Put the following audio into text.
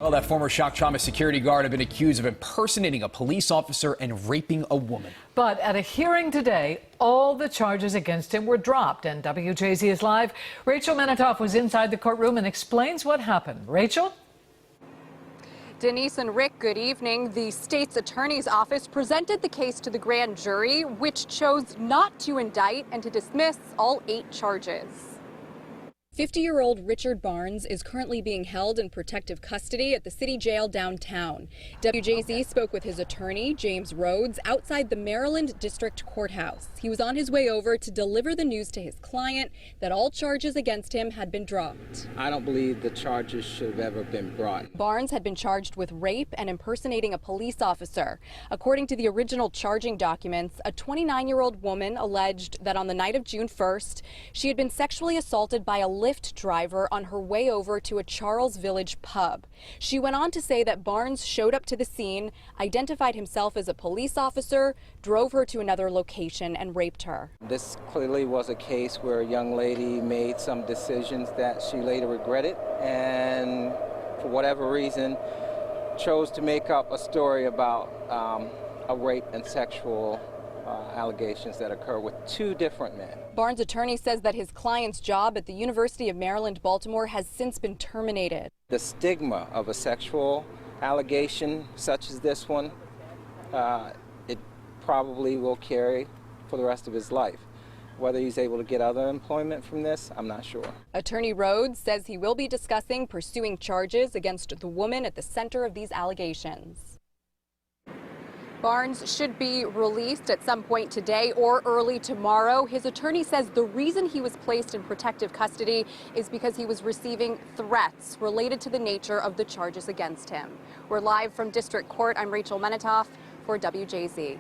Well, that former shock trauma security guard had been accused of impersonating a police officer and raping a woman. But at a hearing today, all the charges against him were dropped. And WJZ is live. Rachel Menitoff was inside the courtroom and explains what happened. Rachel? Denise and Rick, good evening. The state's attorney's office presented the case to the grand jury, which chose not to indict and to dismiss all 8 charges. 50-year-old Richard Barnes is currently being held in protective custody at the city jail downtown. WJZ spoke with his attorney, James Rhodes, outside the Maryland District Courthouse. He was on his way over to deliver the news to his client that all charges against him had been dropped. I don't believe the charges should have ever been brought. Barnes had been charged with rape and impersonating a police officer. According to the original charging documents, a 29-year-old woman alleged that on the night of June 1st, she had been sexually assaulted by a Lyft driver on her way over to a Charles Village pub. She went on to say that Barnes showed up to the scene, identified himself as a police officer, drove her to another location and raped her. This clearly was a case where a young lady made some decisions that she later regretted and for whatever reason chose to make up a story about a rape and sexual allegations that occur with 2 different men. Barnes' attorney says that his client's job at the University of Maryland, Baltimore has since been terminated. The stigma of a sexual allegation such as this one, it probably will carry for the rest of his life. Whether he's able to get other employment from this, I'm not sure. Attorney Rhodes says he will be discussing pursuing charges against the woman at the center of these allegations. Barnes should be released at some point today or early tomorrow. His attorney says the reason he was placed in protective custody is because he was receiving threats related to the nature of the charges against him. We're live from District Court. I'm Rachel Menitoff for WJZ.